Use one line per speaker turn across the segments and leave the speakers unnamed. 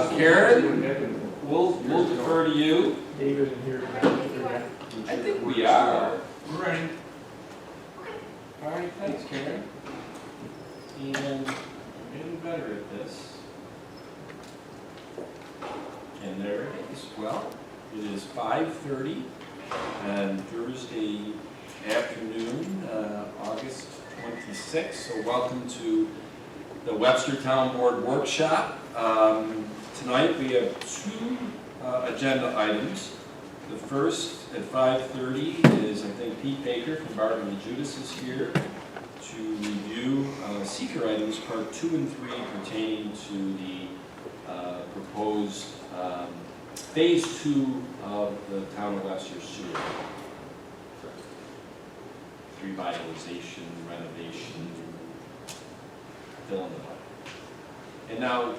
Karen, we'll defer to you.
David in here.
I think we are.
We're ready.
All right, thanks, Karen. And I'm getting better at this. And there it is. Well, it is 5:30 on Thursday afternoon, August 26th. So welcome to the Webster Town Board Workshop. Tonight we have two agenda items. The first at 5:30 is, I think, Pete Baker from Barton and Judas is here to review seeker items part 2 and 3 pertaining to the proposed phase 2 of the town of Webster sewer. Revitalization, renovation, fill in the blank. And now,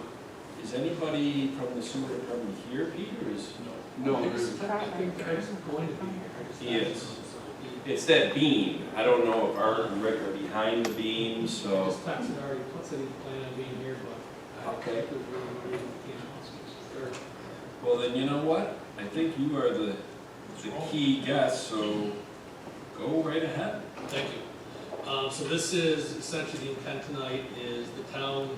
is anybody from the sewer department here, Peter?
No, I think Craig's going to be here.
He is. It's that beam. I don't know if Art and Rick are behind the beam, so.
Just texted already, said he planned on being here, but I
Okay.
think it was really the announcements.
Well, then you know what? I think you are the key guest, so go right ahead.
Thank you. So this is essentially the intent tonight is the town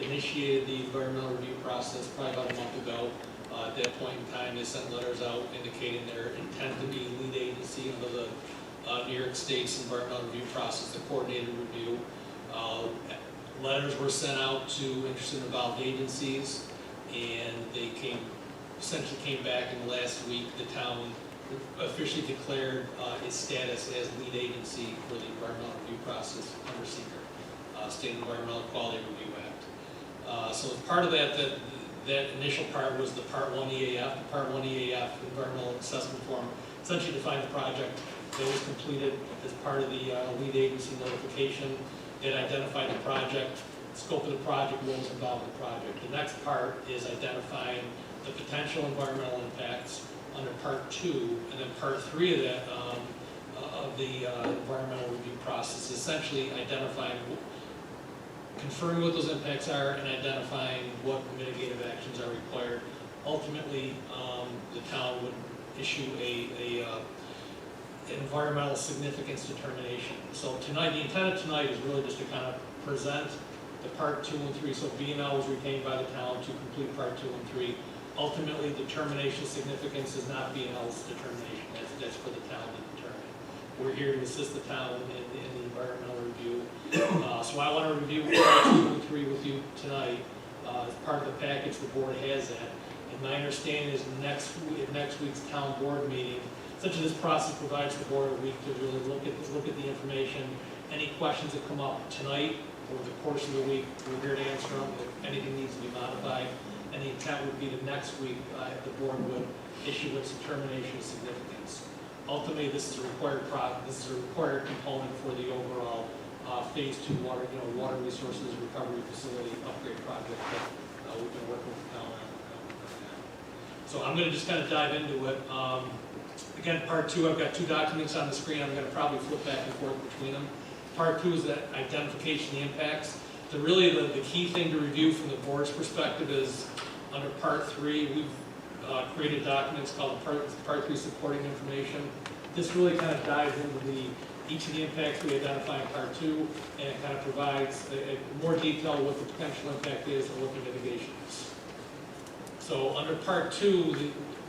initiated the environmental review process probably about a month ago. At that point in time, they sent letters out indicating their intent to be lead agency under the New York State's environmental review process, the coordinated review. Letters were sent out to interested and involved agencies, and they essentially came back in the last week. The town officially declared its status as lead agency for the environmental review process under SECR, State Environmental Quality Review Act. So as part of that initial part was the Part 1 EAF. The Part 1 EAF environmental assessment form essentially defined the project that was completed as part of the lead agency notification. It identified the project, scope of the project, what was involved in the project. The next part is identifying the potential environmental impacts under Part 2, and then Part 3 of that of the environmental review process, essentially identifying, confirming what those impacts are, and identifying what mitigative actions are required. Ultimately, the town would issue an environmental significance determination. So tonight, the intent of tonight is really just to kind of present the Part 2 and 3. So BNL was retained by the town to complete Part 2 and 3. Ultimately, determination of significance is not BNL's determination. That's for the town to determine. We're here to assist the town in the environmental review. So I want to review Part 2 and 3 with you tonight. As part of the package, the board has that. And my understanding is next week's town board meeting, essentially this process provides the board a week to really look at the information. Any questions that come up tonight over the course of the week, we're here to answer them. If anything needs to be modified, and the intent would be that next week the board would issue its determination of significance. Ultimately, this is a required component for the overall phase 2 water resources recovery facility upgrade project that we've been working with the town on. So I'm going to just kind of dive into it. Again, Part 2, I've got two documents on the screen. I'm going to probably flip back and forth between them. Part 2 is the identification of the impacts. So really the key thing to review from the board's perspective is under Part 3, we've created documents called Part 3 supporting information. This really kind of dives into each of the impacts we identify in Part 2, and it kind of provides more detail what the potential impact is and what the mitigation is. So under Part 2,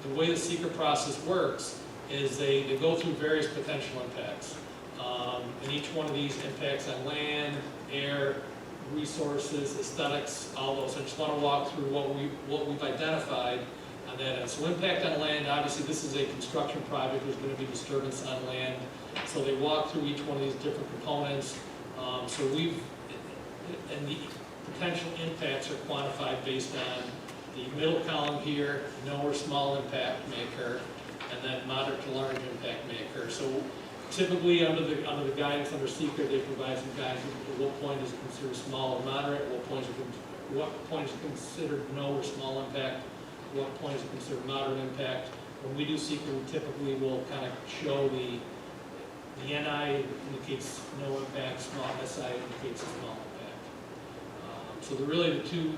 the way the SECR process works is they go through various potential impacts. And each one of these impacts on land, air, resources, aesthetics, all those. I just want to walk through what we've identified on that end. So impact on land, obviously this is a construction project. There's going to be disturbance on land. So they walk through each one of these different components. And the potential impacts are quantified based on the middle column here, no or small impact may occur, and then moderate to large impact may occur. So typically under the guidance under SECR, they provide some guidance at what point is considered small or moderate, what point is considered no or small impact, what point is considered moderate impact. When we do SECR, we typically will kind of show the NI indicates no impact, small SI indicates a small impact. So the two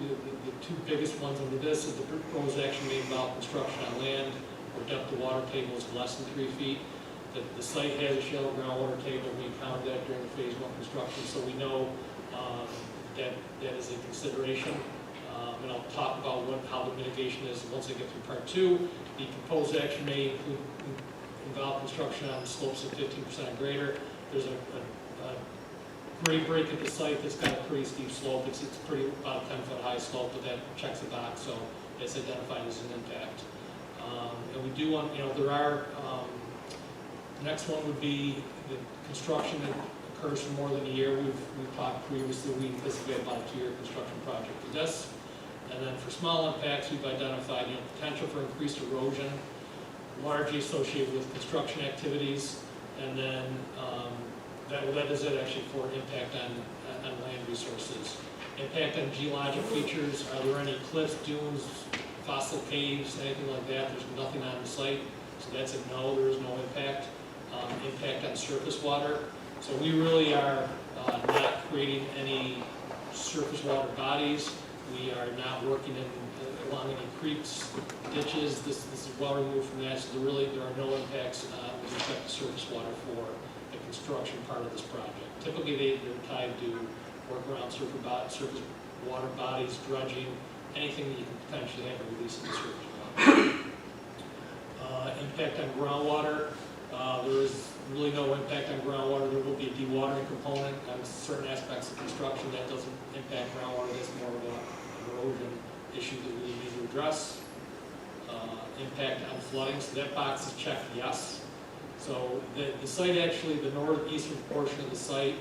biggest ones under this is the proposed action may involve construction on land where depth of water table is less than 3 feet. The site has a shallow groundwater table, we encountered that during the phase 1 construction, so we know that is a consideration. And I'll talk about how the mitigation is once I get through part 2. The proposed action may involve construction on slopes of 15% or greater. There's a grade break at the site that's got a pretty steep slope. It's pretty about a 10-foot high slope, but that checks the box, so it's identified as an impact. And we do want, there are, next one would be the construction that occurs for more than a year. We've talked previously, we anticipate about a 2-year construction project for this. And then for small impacts, we've identified potential for increased erosion, largely associated with construction activities, and then that is it actually for impact on land resources. Impact on geologic features, are there any cliffs, dunes, fossil caves, anything like that? There's nothing on the site, so that's a no, there is no impact. Impact on surface water, so we really are not creating any surface water bodies. We are not working along any creeks, ditches. This is well removed from that, so there are no impacts with respect to surface water for the construction part of this project. Typically, they're tied to work around surface water bodies, dredging, anything that you can potentially have to release into surface water. Impact on groundwater. There is really no impact on groundwater. There will be a dewatering component on certain aspects of construction that doesn't impact groundwater. That's more of an erosion issue that we need to address. Impact on flooding, so that box is checked yes. So the site actually, the northeastern portion of the site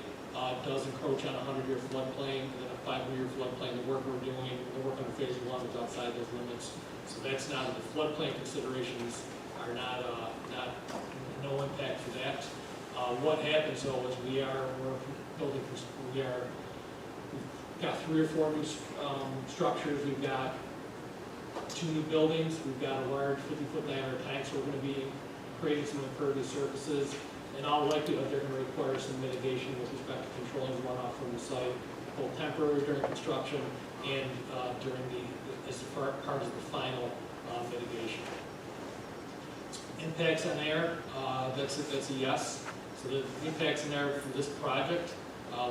does encroach on a 100-year floodplain and then a 500-year floodplain. The work we're doing, the work on phase 1 is outside those limits. So that's not, the floodplain considerations are not no impact for that. What happens though is we've got 3 or 4 new structures. We've got 2 new buildings. We've got a large 50-foot diameter tank, so we're going to be creating some impervious surfaces. In all likelihood, they're going to require some mitigation with respect to controlling runoff from the site, both temporary during construction and as part of the final mitigation. Impacts on air, that's a yes. So the impacts on air for this project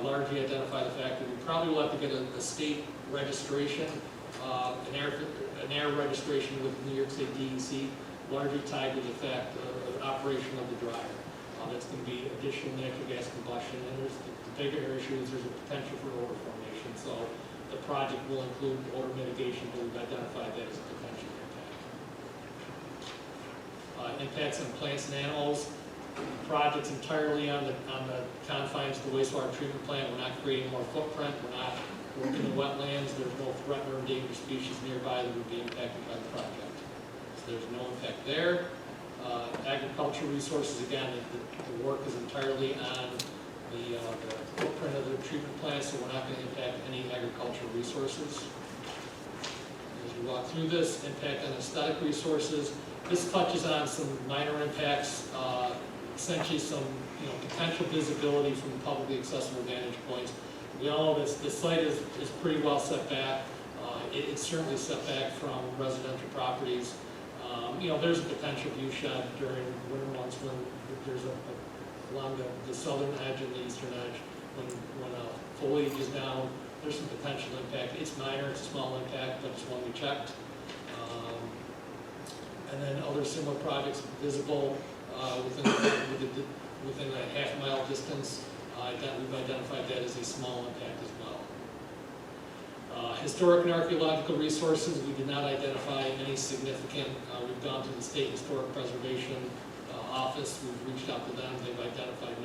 largely identify the fact that we probably will have to get a state registration, an air registration with New York State DEC, largely tied to the fact of the operation of the dryer. That's going to be additional natural gas combustion, and the bigger issue is there's a potential for odor formation. So the project will include odor mitigation, but we've identified that as a potential impact. Impacts on plants and animals. The project's entirely on the confines of the wastewater treatment plant. We're not creating more footprint. We're not working in wetlands. There's no threatened or endangered species nearby that would be impacted by the project. So there's no impact there. Agricultural resources, again, the work is entirely on the footprint of the treatment plant, so we're not going to impact any agricultural resources. As we walk through this, impact on aesthetic resources. This touches on some minor impacts, essentially some potential visibility from publicly accessible vantage points. We all know the site is pretty well set back. It's certainly set back from residential properties. There's a potential view shed during winter months when there's along the southern edge and the eastern edge when foliage is down. There's some potential impact. It's minor, it's a small impact, but it's one we checked. And then other similar projects visible within a half-mile distance. We've identified that as a small impact as well. Historic and archaeological resources, we did not identify any significant. We've gone to the State Historic Preservation Office. We've reached out to them. They've identified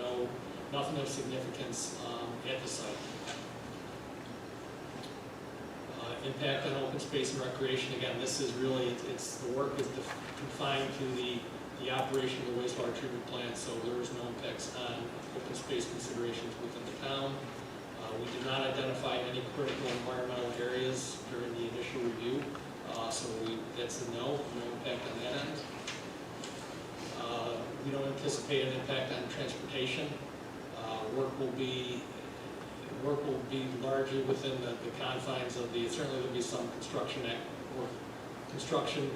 nothing of significance at the site. Impact on open space and recreation. Again, this is really, the work is confined to the operation of the wastewater treatment plant, so there is no impacts on open space considerations within the town. We did not identify any critical environmental areas during the initial review, so that's a no impact on that end. We don't anticipate an impact on transportation. Work will be work will be largely within the confines of certainly there'll be some construction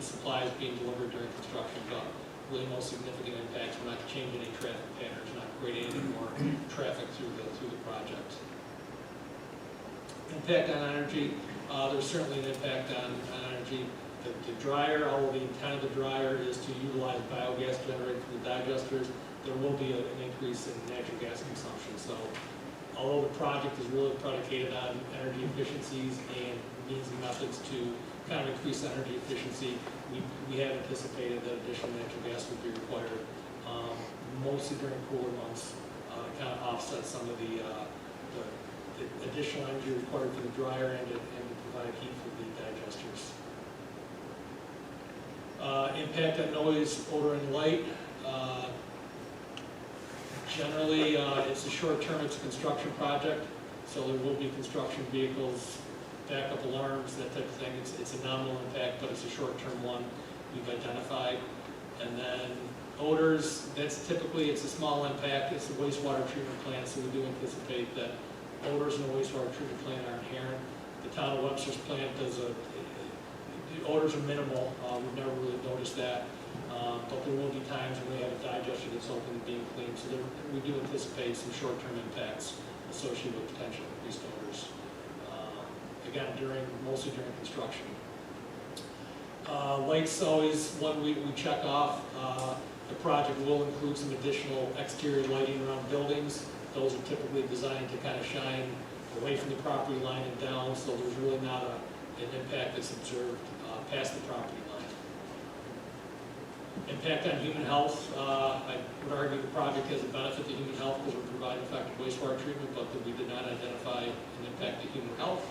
supplies being delivered during construction, but really no significant impacts. We're not changing any traffic patterns, not creating any more traffic through the project. Impact on energy, there's certainly an impact on energy. The dryer, although the intent of the dryer is to utilize biogas generated through the digesters, there will be an increase in natural gas consumption. So although the project is really predicated on energy efficiencies and means and methods to kind of increase energy efficiency, we have anticipated that additional natural gas would be required, mostly during cooler months, to kind of offset some of the additional energy required for the dryer and to provide heat for the digesters. Impact on noise, odor, and light. Generally, it's a short term, it's a construction project, so there will be construction vehicles, backup alarms, that type of thing. It's a nominal impact, but it's a short term one we've identified. And then odors, that's typically, it's a small impact, it's a wastewater treatment plant, so we do anticipate that odors in a wastewater treatment plant are inherent. The town of Webster's plant does the odors are minimal, we've never really noticed that. But there will be times when we have a digester that's open and being cleaned, so we do anticipate some short-term impacts associated with potential increased odors. Again, mostly during construction. Lights always one we check off. The project will include some additional exterior lighting around buildings. Those are typically designed to kind of shine away from the property line and down, so there's really not an impact that's observed past the property line. Impact on human health, I would argue the project has a benefit to human health because we're providing effective wastewater treatment, but that we did not identify an impact to human health.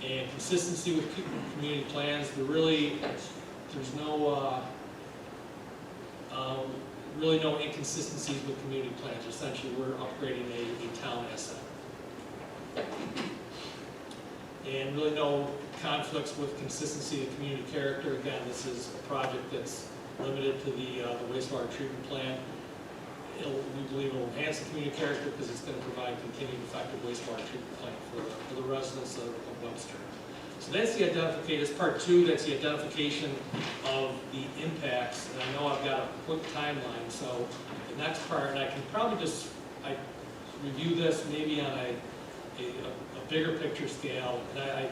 And consistency with community plans, there's no really no inconsistencies with community plans. Essentially, we're upgrading a town asset. And really no conflicts with consistency of community character. Again, this is a project that's limited to the wastewater treatment plant. We believe it will enhance the community character because it's going to provide continued effective wastewater treatment plant for the residents of Webster. So that's the identification. That's part two. That's the identification of the impacts. And I know I've got a quick timeline. So the next part, and I can probably just review this maybe on a bigger picture scale. And I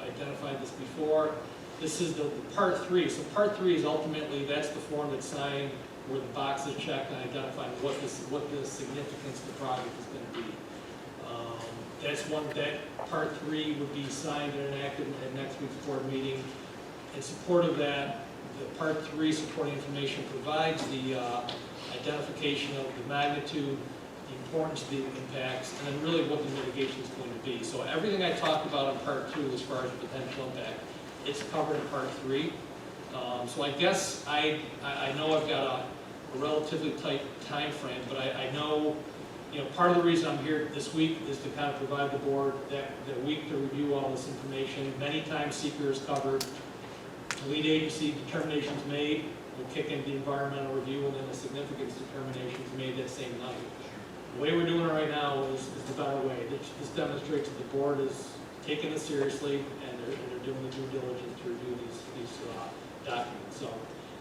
identified this before. This is the part three. So part three is ultimately, that's the form that's signed where the box is checked and identifying what the significance of the project is going to be. That part three would be signed and enacted at next week's board meeting. In support of that, the part three supporting information provides the identification of the magnitude, the importance of the impacts, and then really what the mitigation is going to be. So everything I talked about in part two as far as the potential impact, it's covered in part three. So I guess I know I've got a relatively tight time frame, but I know, part of the reason I'm here this week is to kind of provide the board that week to review all this information. Many times seeker is covered, the lead agency determinations made will kick into the environmental review, and then the significance determination is made that same night. The way we're doing it right now is the better way. This demonstrates that the board is taking it seriously and they're doing the due diligence to review these documents. So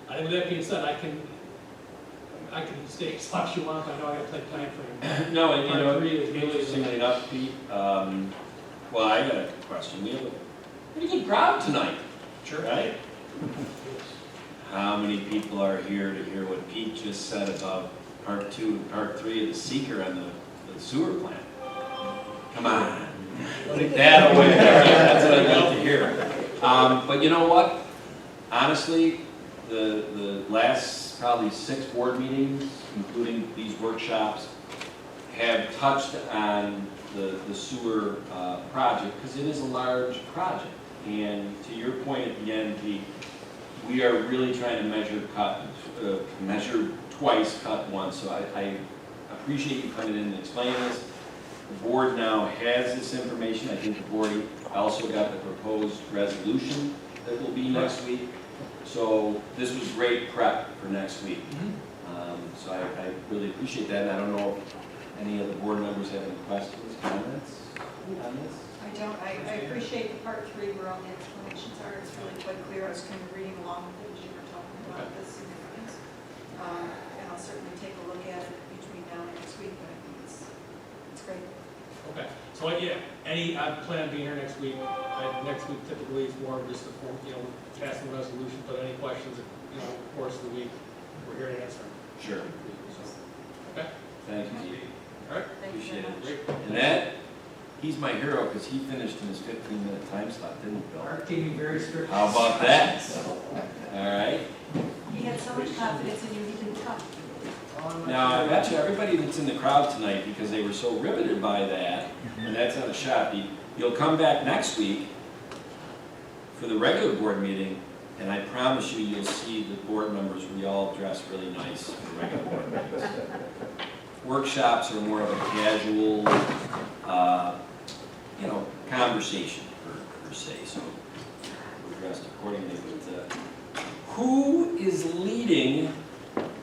I think with that being said, I can stay as long as you want. I know I got a tight time frame.
No, and interestingly enough, Pete, well, I got a question. We have a pretty good crowd tonight.
Sure.
Right? How many people are here to hear what Pete just said about part two and part three of the seeker and the sewer plant? Come on. Take that away. That's what I'd like to hear. But you know what? Honestly, the last probably 6 board meetings, including these workshops, have touched on the sewer project because it is a large project. And to your point at the end, Pete, we are really trying to measure twice, cut once. So I appreciate you coming in and explaining this. The board now has this information. I think the board also got the proposed resolution that will be next week. So this was great prep for next week. So I really appreciate that. And I don't know Any of the board members have any questions, comments on this?
I don't, I appreciate the part 3 where all the explanations are, it's really quite clear. I was kind of reading along with it as you were talking about the significance. And I'll certainly take a look at it between now and next week, but I think it's great.
Okay, so I plan on being here next week. Next week typically is more of just a form, passing resolution, but any questions, of course of the week, we're here to answer.
Sure.
Okay,
Thank you, Steve.
all right.
Thank you
Appreciate
very
it.
much.
And that, he's my hero because he finished in his 15-minute time slot, didn't he, Bill?
Mark gave me very strict.
How about that? All right.
He had so much confidence in you, he didn't come.
Now, I bet you everybody that's in the crowd tonight, because they were so riveted by that, and that's not a shot, you'll come back next week for the regular board meeting, and I promise you, you'll see the board members, we all dress really nice for regular board meetings. Workshops are more of a casual, conversation per se, so we're dressed accordingly. But who is leading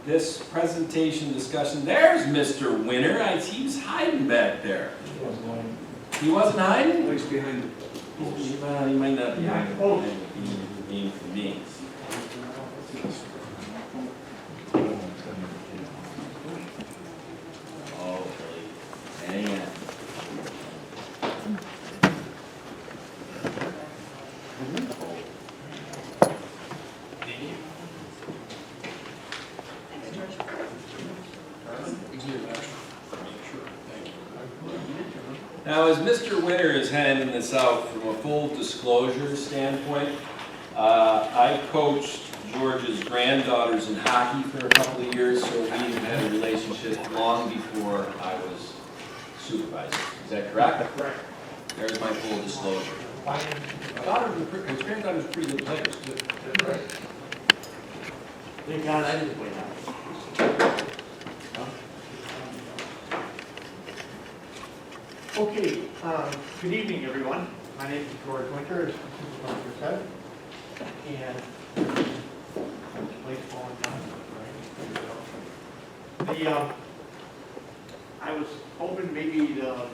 this presentation discussion? There's Mr. Winter. He was hiding back there. He wasn't hiding?
He's behind it.
Well, he might not be hiding being for me. Oh, really? Hang on.
Thanks, George.
Now, as Mr. Winter is handing this out from a full disclosure standpoint, I coached George's granddaughters in hockey for a couple of years, so we've had a relationship long before I was supervisor. Is that correct?
Correct.
There's my full disclosure. His granddaughter's pretty good players, too.
Thank God I didn't play now. Okay, good evening, everyone. My name is George Winter, as Supervisor said. And late falling down, right? I was hoping maybe the
George,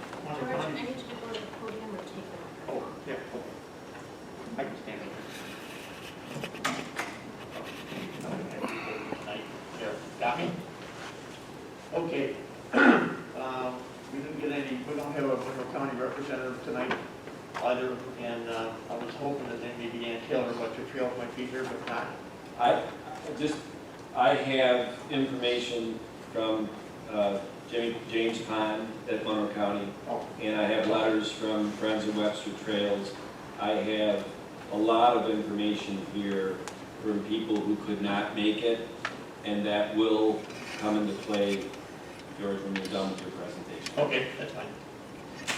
I need you to go to the podium or take it.
Oh, yeah, okay. I can stand here. There, got me? Okay. We didn't get any, we don't have a Monroe County representative tonight either, and I was hoping that then maybe Ann Taylor, Webster Trails might be here, but not.
I have information from James Pond at Monroe County,
Oh,
and I have letters from Friends of Webster Trails. I have a lot of information here from people who could not make it, and that will come into play, George, when you're done with your presentation.
okay, that's fine.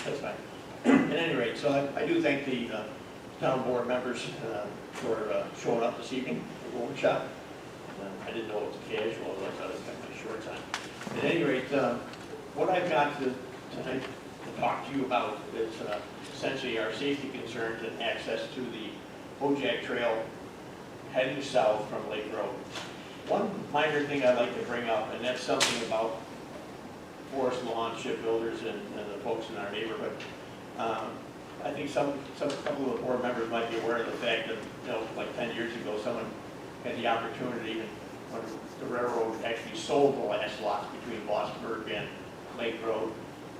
That's fine. At any rate, so I do thank the town board members for showing up this evening for the workshop. I didn't know it was casual, otherwise I would have got my shorts on. At any rate, what I've got tonight to talk to you about is essentially our safety concerns and access to the Bojack Trail heading south from Lake Road. One minor thing I'd like to bring up, and that's something about Forest Lawn shipbuilders and the folks in our neighborhood. I think a couple of the board members might be aware of the fact that, like 10 years ago, someone had the opportunity, when the railroad actually sold the last lots between Bossburg and Lake Road,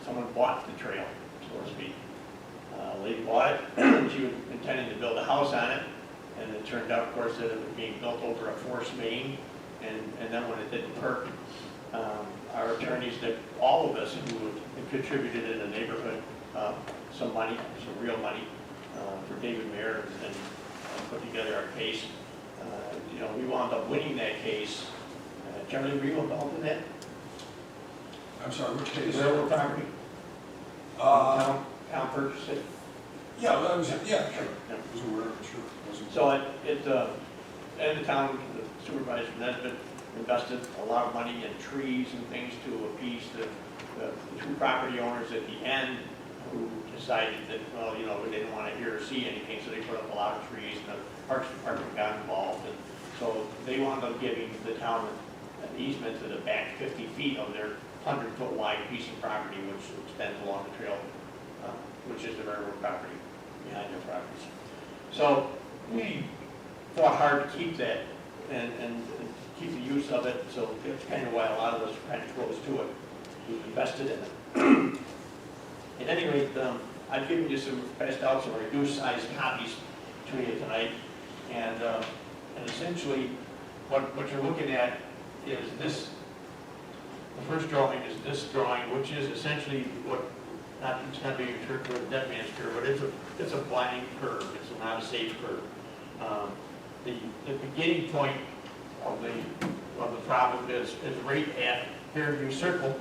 someone bought the trail, so to speak. Lady bought it, she was intending to build a house on it, and it turned out, of course, that it was being built over a force main, and then when it didn't work, our attorneys, that all of us who had contributed in the neighborhood, some money, some real money, for David Mayer, and put together our case. We wound up winning that case. Charlie, were you involved in that?
I'm sorry, which case?
Railroad property?
Uh,
Town purchased it?
yeah, that was, yeah, sure.
Yeah.
Was aware of it, sure. Wasn't-
So and the town, the supervisor from Nesbit invested a lot of money in trees and things to appease the two property owners at the end, who decided that, well, they didn't want to hear or see anything, so they put up a lot of trees, and the Parks Department got involved, and so they wound up giving the town an easement to the back 50 feet of their 100-foot wide piece of property which extends along the trail, which is the railroad property behind their properties. So we fought hard to keep that and keep the use of it, so that's kind of why a lot of us are kind of close to it. We've invested in it. At any rate, I've given you passed out some reduced size copies to you tonight, and essentially what you're looking at is this. The first drawing is this drawing, which is essentially what, it's not being interpreted as dead man's curve, but it's a blind curve. It's not a safe curve. The beginning point of the problem is right at Fairview Circle,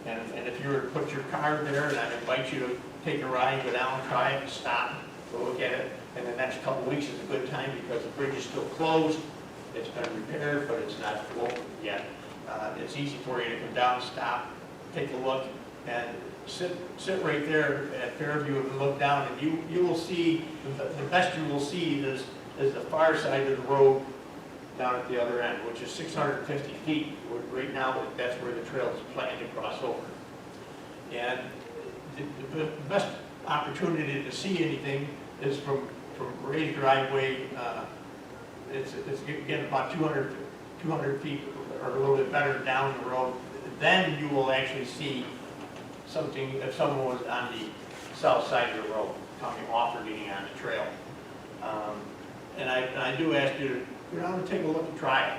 and if you were to put your car there, and I'd invite you to take a ride, go down, try it, stop, go look at it, and the next couple of weeks is a good time because the bridge is still closed. It's been repaired, but it's not open yet. It's easy for you to come down, stop, take a look, and sit right there at Fairview and look down, and you will see, the best you will see is the far side of the road down at the other end, which is 650 feet. Right now, that's where the trail is planned to cross over. And the best opportunity to see anything is from Ray's driveway. It's again about 200 feet or a little bit better down the road. Then you will actually see something if someone was on the south side of the road coming off or getting on the trail. And I do ask you to go down and take a look and try it.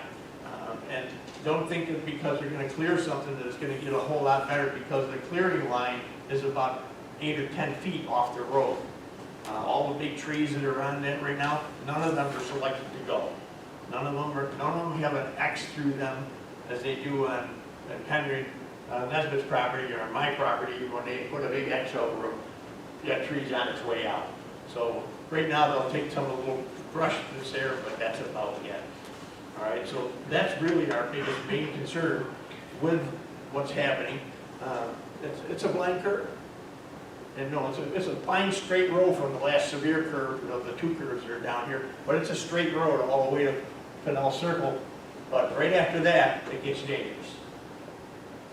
And don't think that because you're going to clear something that it's going to get a whole lot better, because the clearing line is about 8 or 10 feet off the road. All the big trees that are on that right now, none of them are selected to go. None of them have an X through them as they do on Henry Nesbitt's property or on my property when they put a big X over them. You got trees on its way out. So right now they'll take some of the little brush that's there, but that's about it. All right, so that's really our biggest main concern with what's happening. It's a blind curve. And no, it's a fine straight road from the last severe curve of the two curves that are down here, but it's a straight road all the way to Canal Circle. But right after that, it gets dangerous.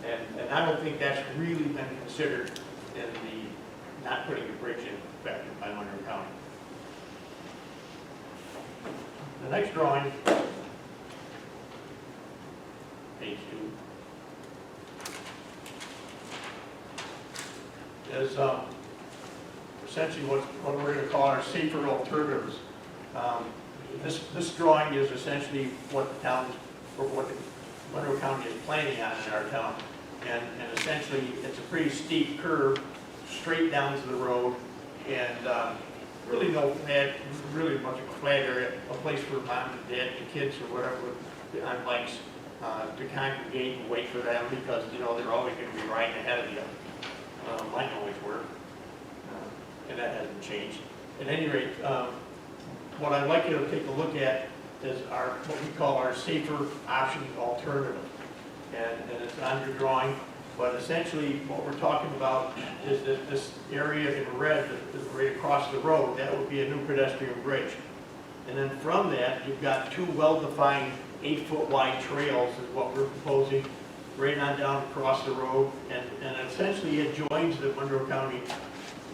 And I don't think that's really been considered in the not putting a bridge in effect by Monroe County. The next drawing, page 2, is essentially what we're going to call our safer alternatives. This drawing is essentially what the town, or what the Monroe County is planning on in our town, and essentially it's a pretty steep curve straight down to the road, and really no flat, really much of a flat area, a place for mom and dad, the kids or whatever on bikes to congregate and wait for them, because you know they're always going to be riding ahead of you. Mine always were, and that hasn't changed. At any rate, what I'd like you to take a look at is what we call our safer options alternative. And it's on your drawing, but essentially what we're talking about is that this area in red that is right across the road, that would be a new pedestrian bridge. And then from that, you've got two well-defined 8-foot wide trails is what we're proposing, right on down across the road, and essentially it joins the Monroe County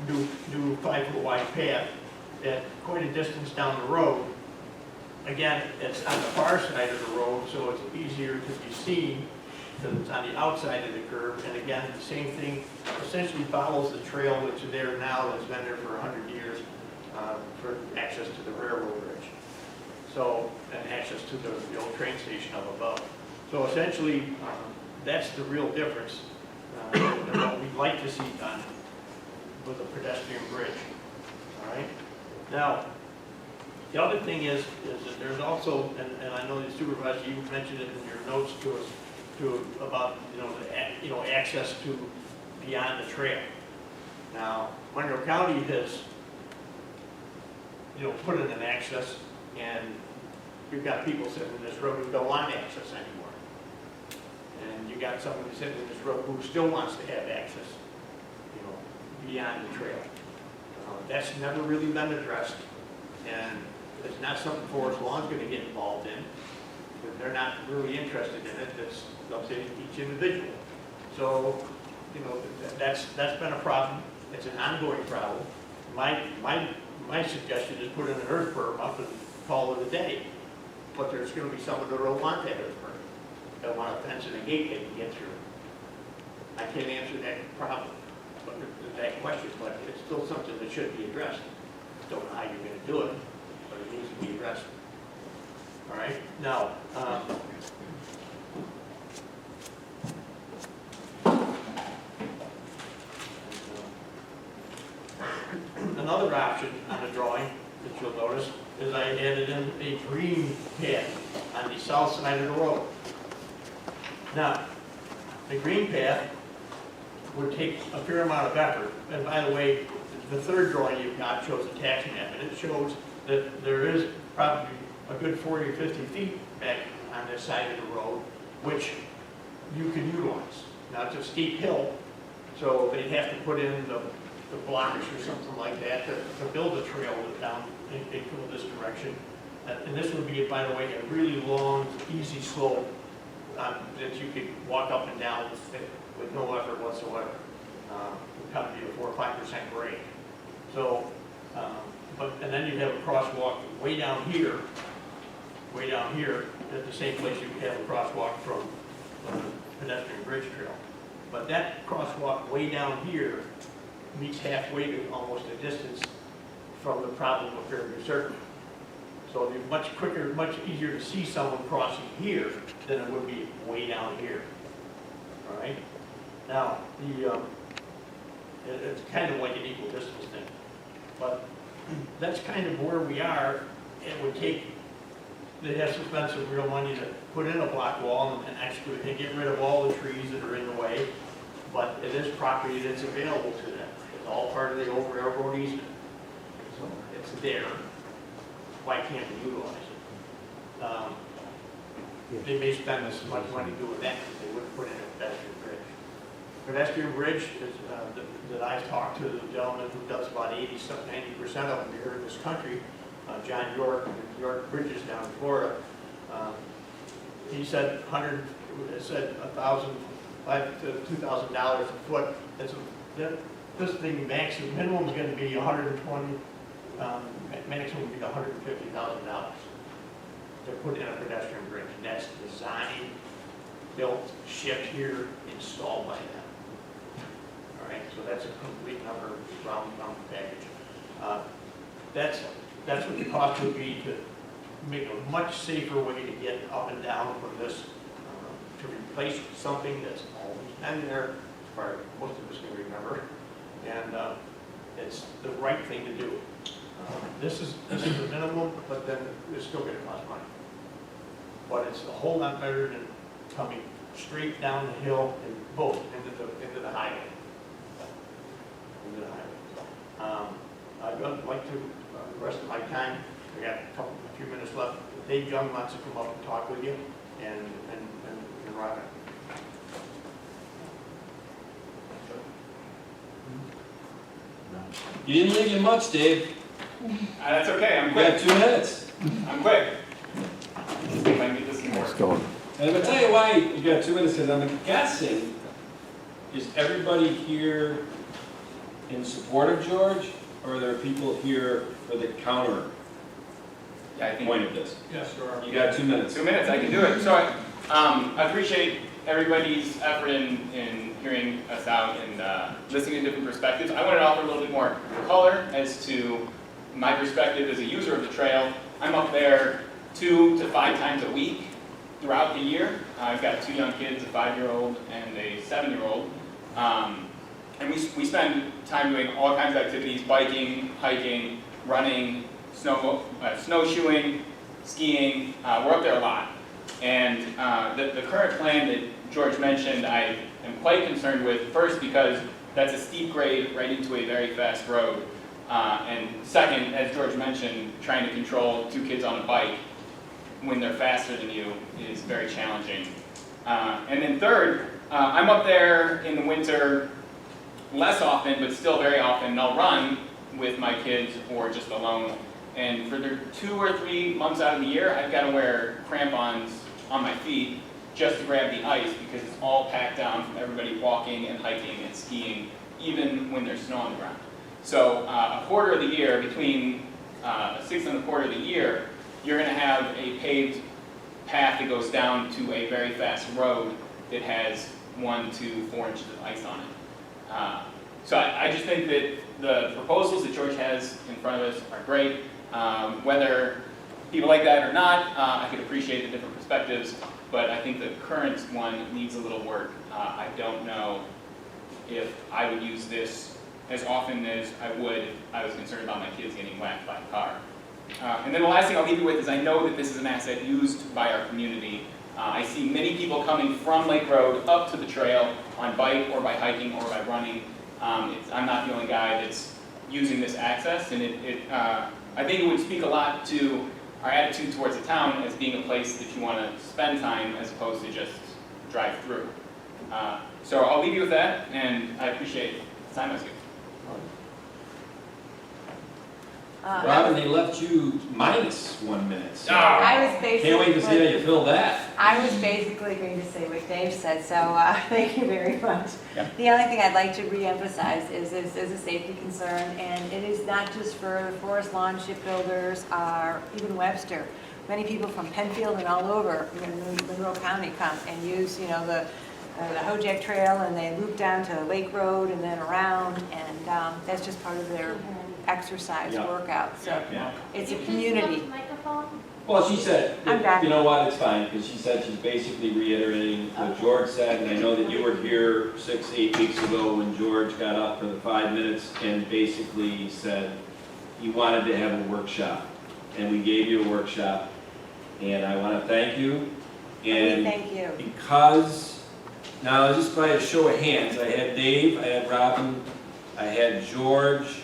new 5-foot wide path at quite a distance down the road. Again, it's on the far side of the road, so it's easier to be seen because it's on the outside of the curve. And again, the same thing essentially follows the trail that's there now, that's been there for 100 years for access to the railroad bridge. So, and access to the old train station up above. So essentially, that's the real difference than what we'd like to see done with a pedestrian bridge. All right. Now, the other thing is that there's also, and I know the supervisor, you mentioned it in your notes to us, about access to beyond the trail. Now, Monroe County has put in an access, and we've got people sitting in this road who don't want access anymore. And you got somebody sitting in this road who still wants to have access, beyond the trail. That's never really been addressed, and it's not something Forest Lawn's going to get involved in. They're not really interested in it. It's up to each individual. So, you know, that's been a problem. It's an ongoing problem. My suggestion is put in an earth berm up and call it a day. But there's gonna be some that don't want that earth berm. They'll want a fence and a gate they can get through. I can't answer that problem, but that question, but it's still something that should be addressed. Don't know how you're gonna do it, but it needs to be addressed. All right, now, another option on the drawing that you'll notice is I added in a green path on the south side of the road. Now, the green path would take a fair amount of effort, and by the way, the third drawing you've got shows a tax map, and it shows that there is probably a good 40 or 50 feet back on this side of the road, which you can utilize. Now, it's a steep hill, so they'd have to put in the blocks or something like that to build a trail down into this direction. And this would be, by the way, a really long, easy slope that you could walk up and down with no effort whatsoever. It would probably be a 4 or 5% grade. So, and then you have a crosswalk way down here, at the same place you have a crosswalk from the pedestrian bridge trail. But that crosswalk way down here meets halfway to almost a distance from the problem of Fairview Circle. So it'd be much quicker, much easier to see someone crossing here than it would be way down here. All right? Now, it's kind of like an equal distance thing. But that's kind of where we are. It would take, they'd have to spend some real money to put in a block wall and excavate and get rid of all the trees that are in the way. But it is property that's available to them. It's all part of the old railroad easement. So it's there. Why can't we utilize it? They may spend as much money doing that as they would put in a pedestrian bridge. Pedestrian bridge is, that I've talked to the gentleman who does about 80%, 90% of them here in this country, John York, York Bridges down in Florida. He said $1,000 to $2,000 a foot. This thing minimum is going to be 120. Maximum would be $150,000 to put in a pedestrian bridge. And that's designed, built, shipped here, installed by them. All right, so that's a complete number round package. That's what the cost would be to make a much safer way to get up and down from this, to replace something that's always been there, as far as most of us can remember, and it's the right thing to do. This is the minimum, but then it's still going to cost money. But it's a whole lot better than coming straight down the hill and both into the highway. I'd like to, the rest of my time, I got a few minutes left. Dave Young wants to come up and talk with you and Robin.
You didn't leave you much, Dave.
That's okay, I'm
You got
quick.
2 minutes.
I'm quick. If I need this more.
And I'm gonna tell you why you got 2 minutes, because I'm guessing, is everybody here in support of George, or are there people here for the counter
Yeah, I think.
point of this?
Yes, there are.
You got 2 minutes.
2 minutes, I can do it. So I appreciate everybody's effort in hearing us out and listening to different perspectives. I wanted to offer a little bit more color as to my perspective as a user of the trail. I'm up there 2 to 5 times a week throughout the year. I've got 2 young kids, a 5-year-old and a 7-year-old. And we spend time doing all kinds of activities: biking, hiking, running, snowshoeing, skiing. We're up there a lot. And the current plan that George mentioned, I am quite concerned with, first because that's a steep grade right into a very fast road. And second, as George mentioned, trying to control 2 kids on a bike when they're faster than you is very challenging. And then third, I'm up there in the winter less often, but still very often, and I'll run with my kids or just alone. And for the 2 or 3 months out of the year, I've got to wear crampons on my feet just to grab the ice because it's all packed down from everybody walking and hiking and skiing, even when there's snow on the ground. So a quarter of the year, between a sixth and a quarter of the year, you're going to have a paved path that goes down to a very fast road that has 1 to 4 inches of ice on it. So I just think that the proposals that George has in front of us are great. Whether people like that or not, I could appreciate the different perspectives, but I think the current one needs a little work. I don't know if I would use this as often as I would if I was concerned about my kids getting whacked by a car. And then the last thing I'll leave you with is I know that this is an asset used by our community. I see many people coming from Lake Road up to the trail on bike or by hiking or by running. I'm not the only guy that's using this access, and I think it would speak a lot to our attitude towards the town as being a place that you want to spend time as opposed to just drive through. So I'll leave you with that, and I appreciate the time I was given.
Robin, they left you minus 1 minute. So
I was basically.
can't wait to see how you fill that.
I was basically going to say what Dave said, so thank you very much.
Yeah.
The only thing I'd like to reemphasize is a safety concern, and it is not just for the Forest Lawn shipbuilders or even Webster. Many people from Penfield and all over, Monroe County, come and use, the Hojack Trail, and they loop down to Lake Road and then around, and that's just part of their exercise
Yeah.
workout. So
Yeah.
it's a community.
Well, she said,
I'm back.
you know what, it's fine, because she said she's basically reiterating what George said, and I know that you were here 6-8 weeks ago when George got up for the 5 minutes and basically said he wanted to have a workshop, and we gave you a workshop, and I want to thank you. And
Thank you.
because, now just by a show of hands, I had Dave, I had Robin, I had George,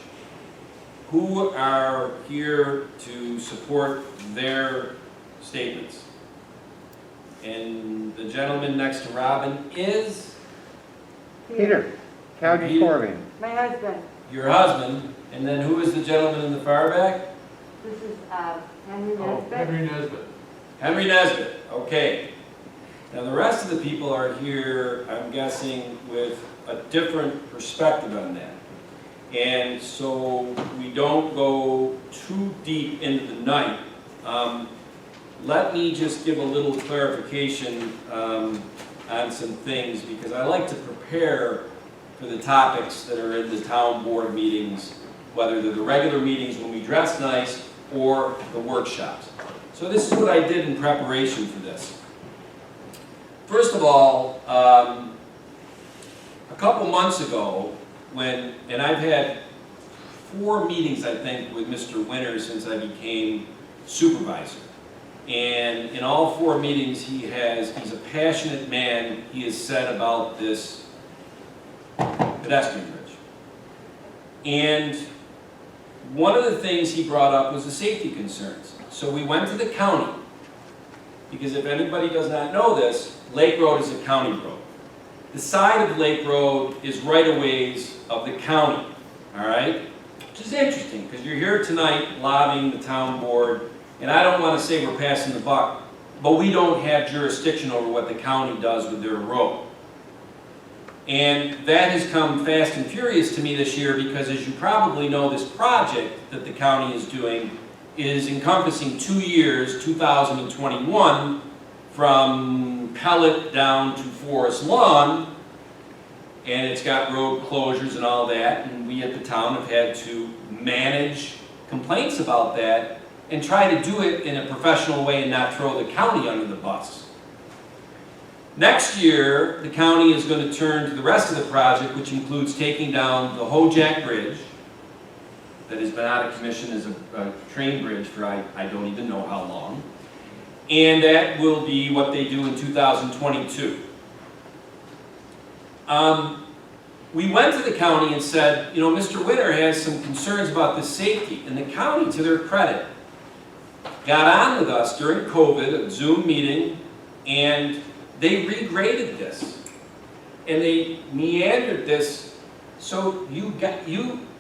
who are here to support their statements. And the gentleman next to Robin is
Peter, Calgary
Peter.
Corbin.
My husband,
your husband, and then who is the gentleman in the far back?
this is Henry
Oh,
Nesbitt.
Henry Nesbitt, okay. Now the rest of the people are here, I'm guessing, with a different perspective on that. And so we don't go too deep into the night. Let me just give a little clarification on some things, because I like to prepare for the topics that are in the town board meetings, whether they're the regular meetings when we dress nice or the workshops. So this is what I did in preparation for this. First of all, a couple months ago, and I've had 4 meetings, I think, with Mr. Winter since I became supervisor. And in all 4 meetings, he's a passionate man, he has said about this pedestrian bridge. And one of the things he brought up was the safety concerns. So we went to the county, because if anybody does not know this, Lake Road is a county road. The side of Lake Road is right-of-ways of the county, all right? Which is interesting, because you're here tonight lobbying the town board, and I don't want to say we're passing the buck, but we don't have jurisdiction over what the county does with their road. And that has come fast and furious to me this year, because as you probably know, this project that the county is doing is encompassing 2 years, 2021, from Pellet down to Forest Lawn, and it's got road closures and all that, and we at the town have had to manage complaints about that and try to do it in a professional way and not throw the county under the bus. Next year, the county is going to turn to the rest of the project, which includes taking down the Hojack Bridge that has been out of commission as a train bridge for I don't even know how long. And that will be what they do in 2022. We went to the county and said, Mr. Winter has some concerns about the safety, and the county, to their credit, got on with us during COVID, a Zoom meeting, and they regraded this. And they meandered this, so you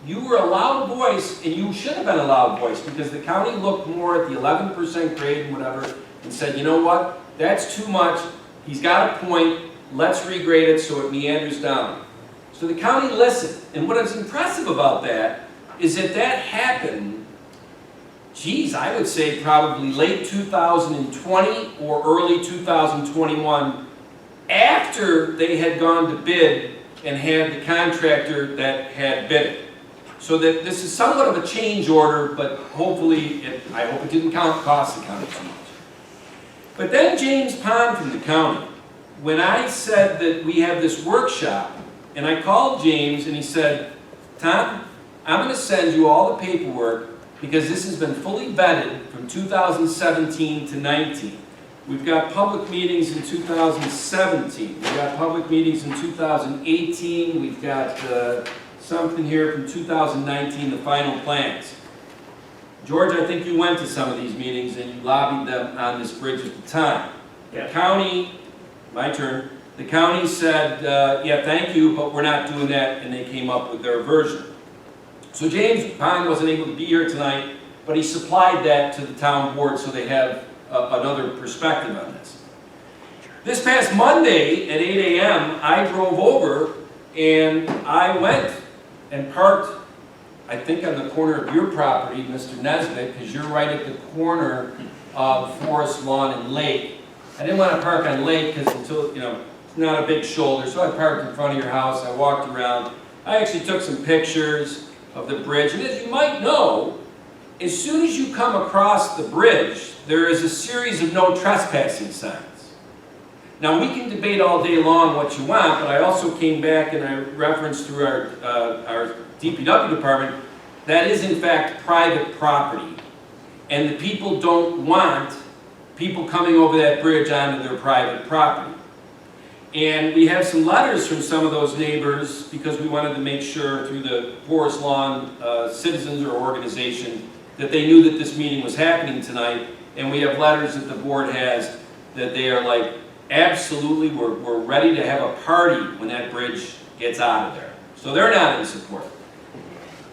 were a loud voice, and you should have been a loud voice, because the county looked more at the 11% grade and whatever, and said, you know what, that's too much, He's got a point, let's regrade it so it meanders down. So the county listened, and what is impressive about that is that that happened, geez, I would say probably late 2020 or early 2021, after they had gone to bid and had the contractor that had bid it. So that this is somewhat of a change order, but hopefully, I hope it didn't cost the county too much. But then James Pond from the county, when I said that we have this workshop, and I called James and he said, Tom, I'm going to send you all the paperwork because this has been fully vetted from 2017 to 19. We've got public meetings in 2017. We've got public meetings in 2018. We've got something here from 2019, the final plans. George, I think you went to some of these meetings and you lobbied them on this bridge at the time.
Yeah.
The county, my turn, the county said, yeah, thank you, but we're not doing that, and they came up with their version. So James Pond wasn't able to be here tonight, but he supplied that to the town board so they have another perspective on this. This past Monday at 8 a.m., I drove over and I went and parked, I think on the corner of your property, Mr. Nesbitt, because you're right at the corner of Forest Lawn and Lake. I didn't want to park on Lake because until, you know, it's not a big shoulder, so I parked in front of your house, I walked around. I actually took some pictures of the bridge, and as you might know, as soon as you come across the bridge, there is a series of no trespassing signs. Now, we can debate all day long what you want, but I also came back and I referenced through our DPW department, that is in fact private property. And the people don't want people coming over that bridge onto their private property. And we have some letters from some of those neighbors because we wanted to make sure through the Forest Lawn citizens or organization that they knew that this meeting was happening tonight. And we have letters that the board has that they are like, absolutely, we're ready to have a party when that bridge gets out of there. So they're not in support.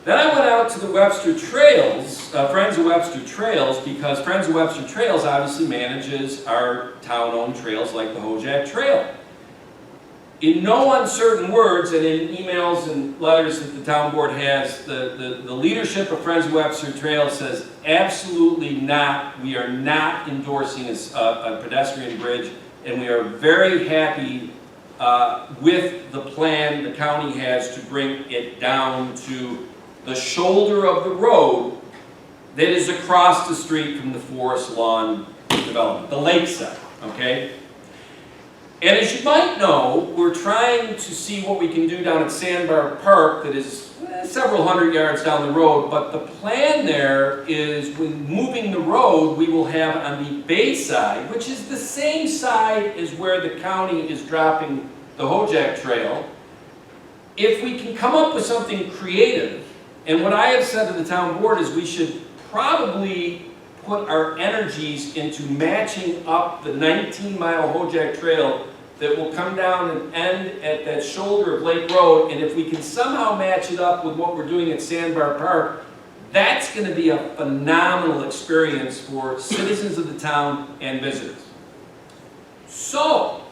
Then I went out to the Webster Trails, Friends of Webster Trails, because Friends of Webster Trails obviously manages our town-owned trails like the Hojack Trail. In no uncertain words, and in emails and letters that the town board has, the leadership of Friends of Webster Trails says, absolutely not, we are not endorsing a pedestrian bridge, and we are very happy with the plan the county has to bring it down to the shoulder of the road that is across the street from the Forest Lawn development, the lakeside, okay? And as you might know, we're trying to see what we can do down at Sandbar Park that is several hundred yards down the road, but the plan there is when moving the road, we will have on the bay side, which is the same side as where the county is dropping the Hojack Trail. If we can come up with something creative, and what I have said to the town board is we should probably put our energies into matching up the 19-mile Hojack Trail that will come down and end at that shoulder of Lake Road, and if we can somehow match it up with what we're doing at Sandbar Park, that's going to be a phenomenal experience for citizens of the town and visitors. So,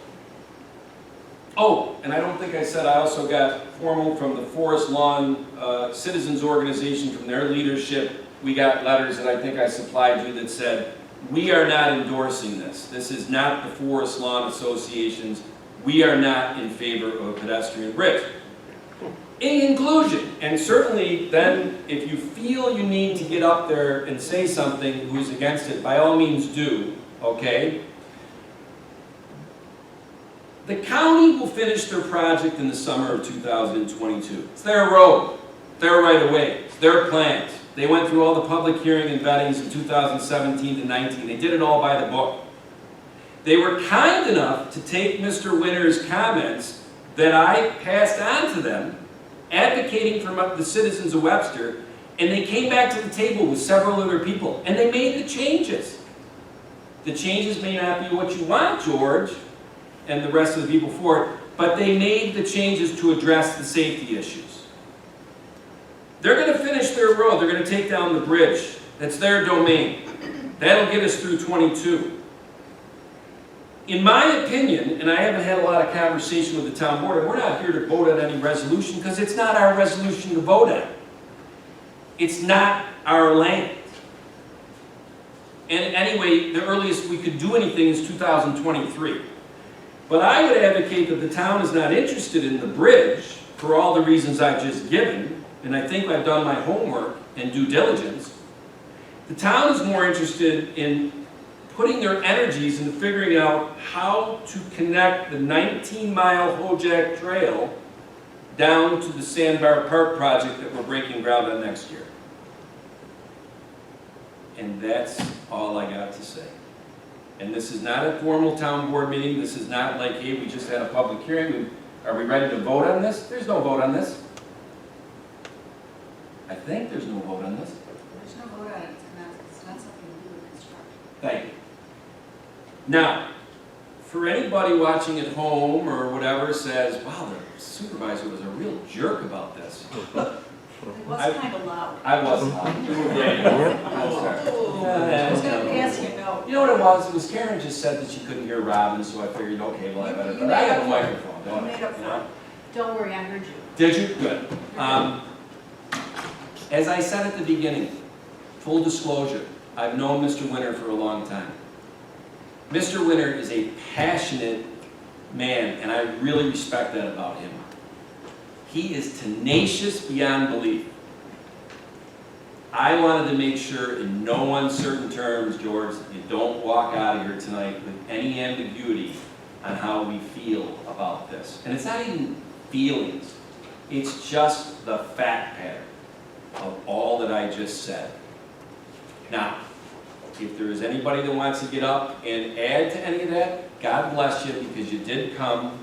oh, and I don't think I said I also got formal from the Forest Lawn Citizens Organization, from their leadership. We got letters that I think I supplied you that said, we are not endorsing this. This is not the Forest Lawn Association's. We are not in favor of a pedestrian bridge. In conclusion, and certainly then if you feel you need to get up there and say something who's against it, by all means do, okay? The county will finish their project in the summer of 2022. It's their road, their right of way, it's their plans. They went through all the public hearing and vettings in 2017 to 19. They did it all by the book. They were kind enough to take Mr. Winter's comments that I passed on to them, advocating for the citizens of Webster, and they came back to the table with several other people, and they made the changes. The changes may not be what you want, George, and the rest of the people for it, but they made the changes to address the safety issues. They're going to finish their road. They're going to take down the bridge. That's their domain. That'll get us through 22. in my opinion, and I haven't had a lot of conversation with the town board, and we're not here to vote on any resolution because it's not our resolution to vote on. It's not our land. And anyway, the earliest we could do anything is 2023. But I would advocate that the town is not interested in the bridge for all the reasons I've just given, and I think I've done my homework and due diligence. The town is more interested in putting their energies into figuring out how to connect the 19-mile Hojack Trail down to the Sandbar Park project that we're breaking ground on next year. And that's all I got to say. And this is not a formal town board meeting. This is not like, hey, we just had a public hearing. Are we ready to vote on this? There's no vote on this. I think there's no vote on this.
There's no vote on it, it's not something to do with construction.
Thank you. Now, for anybody watching at home or whatever says, wow, the supervisor was a real jerk about this.
It was kind of loud.
I wasn't.
I was going to ask you, no.
You know what it was? It was Karen just said that she couldn't hear Robin, so I figured, okay, well, I better, but I have a microphone, don't I?
You made up
You
for
know?
it. Don't worry, I heard you.
Did you? Good. As I said at the beginning, full disclosure, I've known Mr. Winter for a long time. Mr. Winter is a passionate man, and I really respect that about him. He is tenacious beyond belief. I wanted to make sure in no uncertain terms, George, you don't walk out of here tonight with any ambiguity on how we feel about this. And it's not even feelings. It's just the fact pattern of all that I just said. Now, if there is anybody that wants to get up and add to any of that, God bless you, because you did come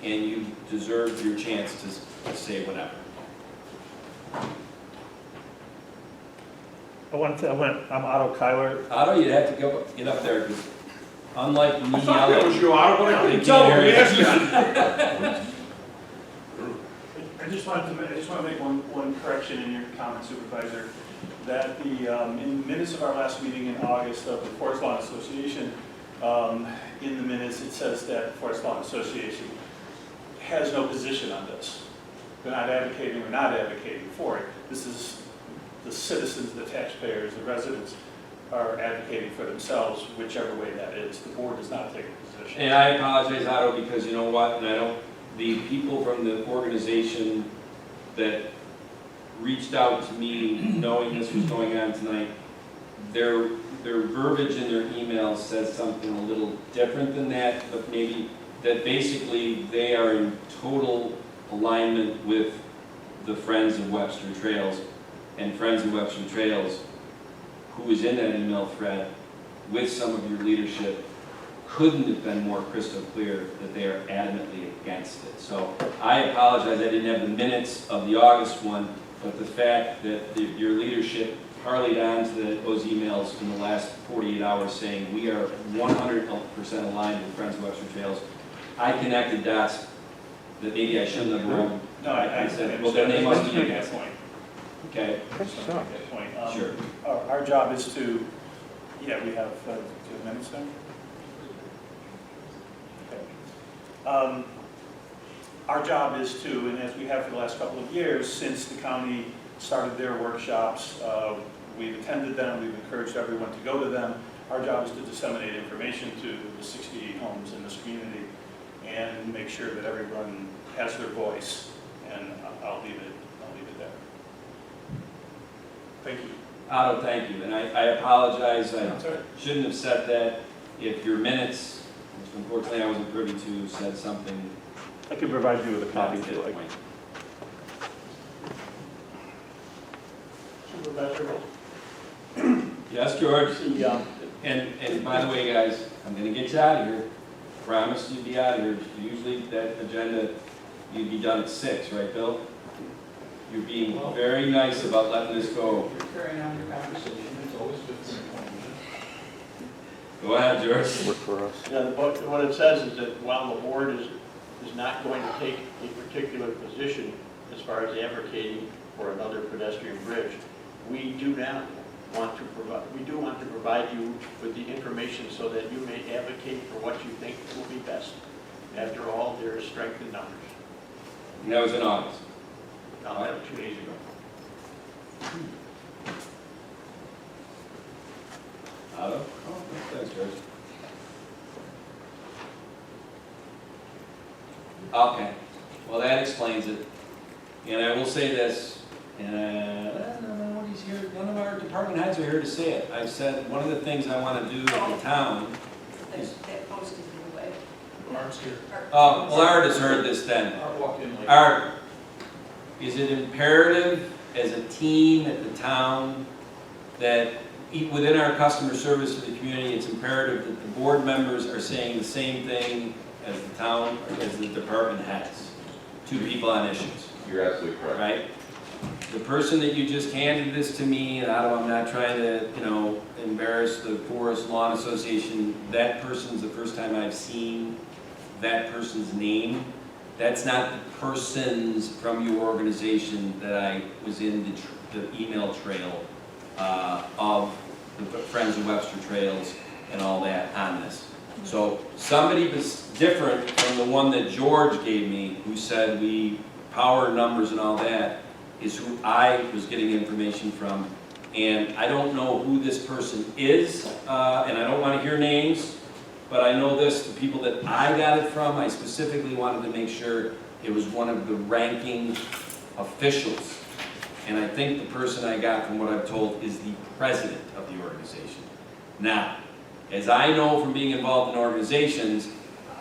and you deserve your chance to say whatever.
I'm Otto Kyler.
Otto, you'd have to get up there, because unlike me,
I thought that was you, Otto, but I
they
couldn't tell
can't
from the
hear you.
accent.
I just want to make one correction in your comment, Supervisor, that in the minutes of our last meeting in August of the Forest Lawn Association, in the minutes it says that the Forest Lawn Association has no position on this. They're not advocating or not advocating for it. This is the citizens, the taxpayers, the residents are advocating for themselves, whichever way that is. The board does not take a position.
And I apologize, Otto, because you know what, and I don't, the people from the organization that reached out to me knowing this was going on tonight, their verbiage in their email says something a little different than that, but maybe that basically they are in total alignment with the Friends of Webster Trails, and Friends of Webster Trails, who is in that email thread with some of your leadership, couldn't have been more crystal clear that they are adamantly against it. So I apologize, I didn't have the minutes of the August one, but the fact that your leadership parlayed on to those emails in the last 48 hours saying we are 100% aligned with Friends of Webster Trails, I connected dots that maybe I shouldn't have wrong.
No, I
said, well, then they must be
make that
against it.
point.
Okay,
Just to make that point.
sure.
Our job is to, yeah, we have 2 minutes now. Okay. Our job is to, and as we have for the last couple of years, since the county started their workshops, we've attended them, we've encouraged everyone to go to them. Our job is to disseminate information to the 68 homes in this community and make sure that everyone has their voice. And I'll leave it there. Thank you.
Otto, thank you, and I apologize, I
That's all right.
shouldn't have said that. If your minutes, which unfortunately I wasn't privy to, said something
I can provide you with a copy
not
if you like.
point.
Supervisor,
Yes, George?
the,
And by the way, guys, I'm gonna get you out of here. Promise you'd be out of here. Usually that agenda, you'd be done at 6, right, Bill? You're being very nice about letting this go.
You're carrying on your conversation, it's always good for information.
Go ahead, George.
Yeah, what it says is that while the board is not going to take a particular position as far as advocating for another pedestrian bridge, we do not we do want to provide you with the information so that you may advocate for what you think will be best. After all, there is strength in numbers.
And that was in August.
Now, that was 2 days ago.
Otto? Oh, thanks, George. Okay, well, that explains it. And I will say this, and nobody's here, none of our department heads are here to say it. I've said, one of the things I want to do at the town is,
That posted in the way.
Barb's here.
oh, well, Art has heard this then.
I walked in like.
Art, is it imperative as a team at the town that within our customer service to the community, it's imperative that the board members are saying the same thing as the town, as the department heads, to people on issues,
You're absolutely correct.
right? The person that you just handed this to me, and I'm not trying to, embarrass the Forest Lawn Association, that person's the first time I've seen that person's name. That's not the persons from your organization that I was in the email trail of the Friends of Webster Trails and all that on this. So somebody was different from the one that George gave me, who said power numbers and all that, is who I was getting information from. And I don't know who this person is, and I don't want to hear names, but I know this, the people that I got it from, I specifically wanted to make sure it was one of the ranking officials. And I think the person I got from what I've told is the president of the organization. Now, as I know from being involved in organizations,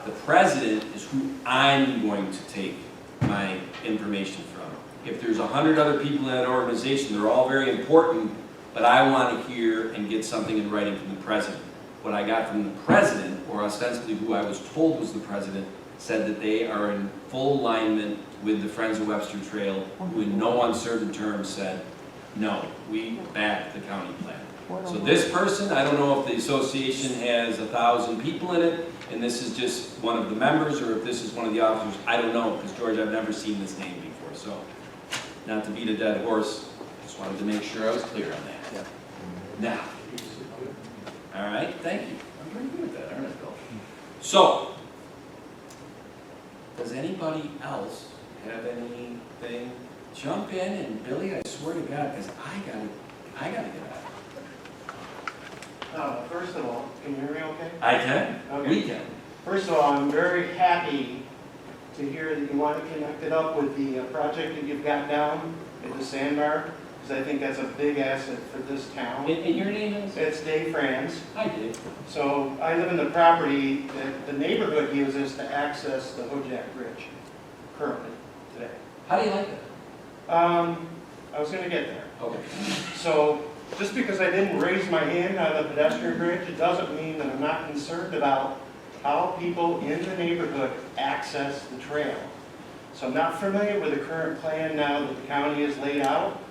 the president is who I'm going to take my information from. If there's 100 other people in that organization, they're all very important, but I want to hear and get something in writing from the president. What I got from the president, or ostensibly who I was told was the president, said that they are in full alignment with the Friends of Webster Trail, who in no uncertain terms said, no, we back the county plan. So this person, I don't know if the association has 1,000 people in it, and this is just one of the members, or if this is one of the officers, I don't know, because George, I've never seen this name before, so not to beat a dead horse, just wanted to make sure I was clear on that. Now, all right, thank you. I'm pretty good at that, aren't I, Bill? So, does anybody else have anything? Jump in, and Billy, I swear to God, because I gotta get out.
First of all, can you hear me okay?
I can,
Okay.
we can.
First of all, I'm very happy to hear that you want to connect it up with the project that you've got down at the sandbar, because I think that's a big asset for this town.
And your name is?
It's Dave Franz.
Hi, Dave.
So I live in the property that the neighborhood uses to access the Hojak Bridge currently today.
How do you like that?
I was going to get there.
Okay.
So just because I didn't raise my hand on the pedestrian bridge, it doesn't mean that I'm not concerned about how people in the neighborhood access the trail. So I'm not familiar with the current plan now that the county has laid out.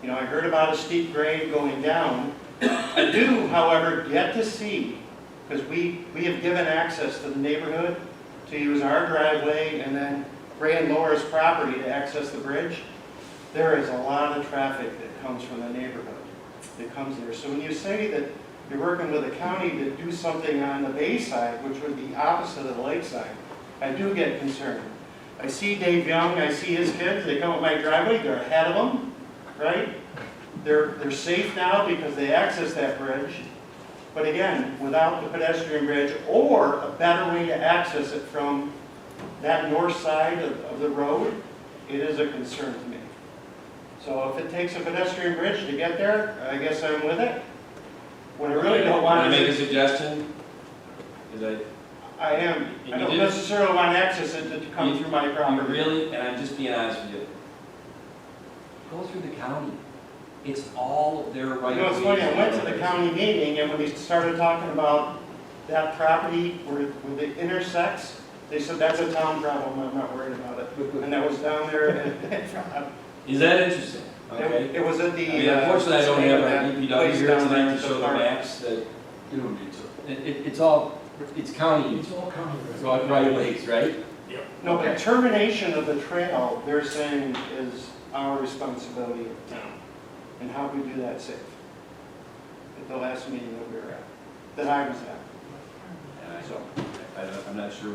You know, I heard about a steep grade going down. I do, however, get to see, because we have given access to the neighborhood to use our driveway and then Ray and Laura's property to access the bridge. There is a lot of traffic that comes from the neighborhood that comes there. So when you say that you're working with the county to do something on the bay side, which would be opposite of the lake side, I do get concerned. I see Dave Young, I see his kids, they come up my driveway, they're ahead of them, right? They're safe now because they access that bridge. But again, without the pedestrian bridge or a better way to access it from that north side of the road, it is a concern to me. So if it takes a pedestrian bridge to get there, I guess I'm with it. What I really don't want
Can I make a
is,
suggestion?
I
You
don't
did?
necessarily want access it to come through my
You
property.
really, and I'm just being honest with you, go through the county. It's all their right.
You know, it's funny, I went to the county meeting, and when they started talking about that property where it intersects, they said, that's a town problem, I'm not worried about it. And that was down there.
Is that interesting? Okay.
It was at the.
I mean, unfortunately, I don't have our DPW
place
here
down there
tonight
at
to
the
show the
park.
maps that,
You don't need to.
it's all, it's county,
It's all county.
it's all right ways, right?
No, but termination of the trail, they're saying, is our responsibility at the town. And how we do that safe. at the last meeting that we were at, that I was at. So,
I'm not sure,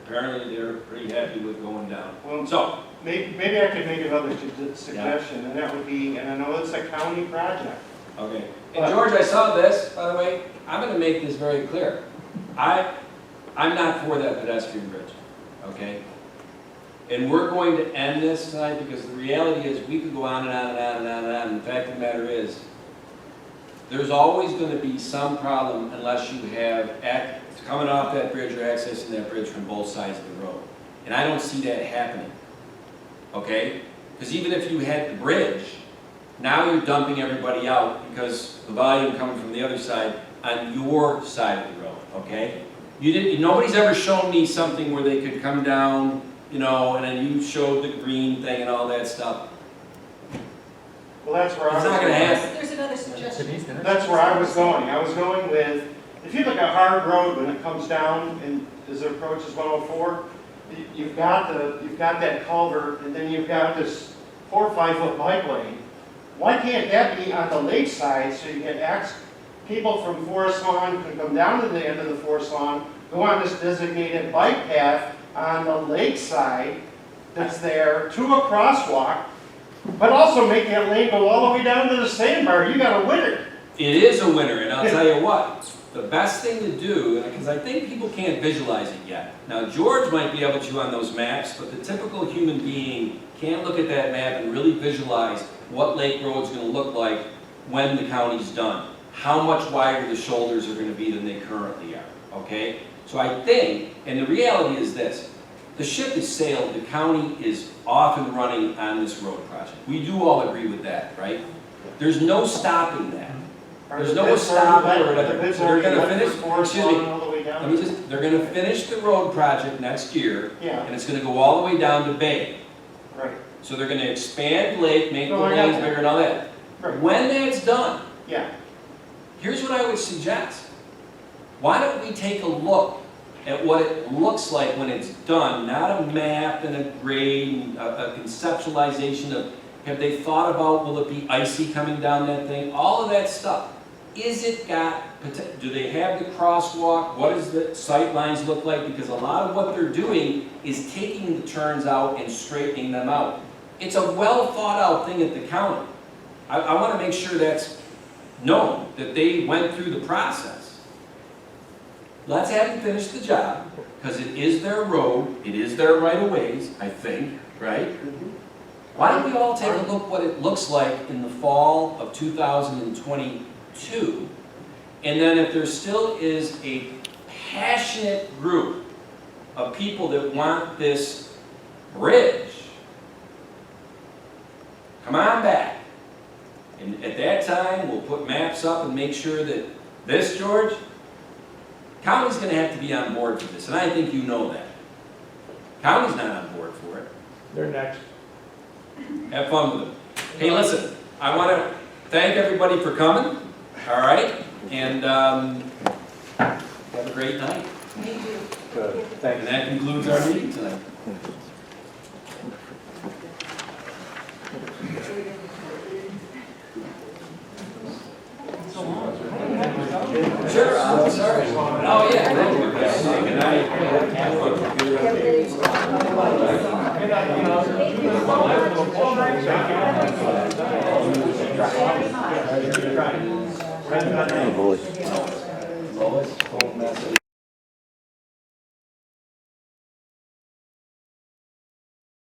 apparently they're pretty happy with going down.
well,
So,
maybe I could make another suggestion, and that would be, and I know it's a county project.
okay. And George, I saw this, by the way, I'm gonna make this very clear. I'm not for that pedestrian bridge, okay? And we're going to end this tonight because the reality is we could go on and on and on and on and on. And the fact of the matter is, there's always gonna be some problem unless you have coming off that bridge or accessing that bridge from both sides of the road. And I don't see that happening, okay? Because even if you had the bridge, now you're dumping everybody out because the volume coming from the other side on your side of the road, okay? Nobody's ever shown me something where they could come down, you know, and then you showed the green thing and all that stuff.
Well, that's where I was
It's not gonna
going.
happen.
There's another suggestion.
That's where I was going. I was going with, if you look at Hard Road when it comes down and as it approaches 104, you've got that culvert, and then you've got this 4 or 5 foot bike lane. Why can't that be on the lake side so you can people from Forest Lawn can come down to the end of the Forest Lawn, go on this designated bike path on the lake side that's there to a crosswalk, but also make that lane go all the way down to the sandbar. You got a winner.
It is a winner, and I'll tell you what, the best thing to do, because I think people can't visualize it yet. Now, George might be able to on those maps, but the typical human being can't look at that map and really visualize what Lake Road's gonna look like when the county's done. How much wider the shoulders are gonna be than they currently are, okay? So I think, and the reality is this, the ship has sailed, the county is off and running on this road project. We do all agree with that, right? There's no stopping that. There's no stopping or whatever. They're gonna finish, excuse me, let me just, they're gonna finish the road project next year,
Yeah,
and it's gonna go all the way down to Bay.
right,
So they're gonna expand Lake, make the
No, I got
lanes
that.
bigger and all that.
right,
When that's done,
yeah.
here's what I would suggest. Why don't we take a look at what it looks like when it's done, not a map and a grade, and a conceptualization of, have they thought about, will it be icy coming down that thing? All of that stuff. Is it got, do they have the crosswalk? What does the sight lines look like? Because a lot of what they're doing is taking the turns out and straightening them out. It's a well thought out thing at the county. I want to make sure that's known, that they went through the process. Let's have them finish the job, because it is their road, it is their right of ways, I think, right? Why don't we all take a look what it looks like in the fall of 2022, and then if there still is a passionate group of people that want this bridge, come on back. And at that time, we'll put maps up and make sure that this, George, county's gonna have to be on board for this, and I think you know that. County's not on board for it.
They're next.
Have fun with it. Hey, listen, I wanna thank everybody for coming, all right? And, have a great night.
Thank you.
Good,
And that concludes our meeting tonight. Sure, I'm sorry. Oh, yeah. Good night. Lois, full message.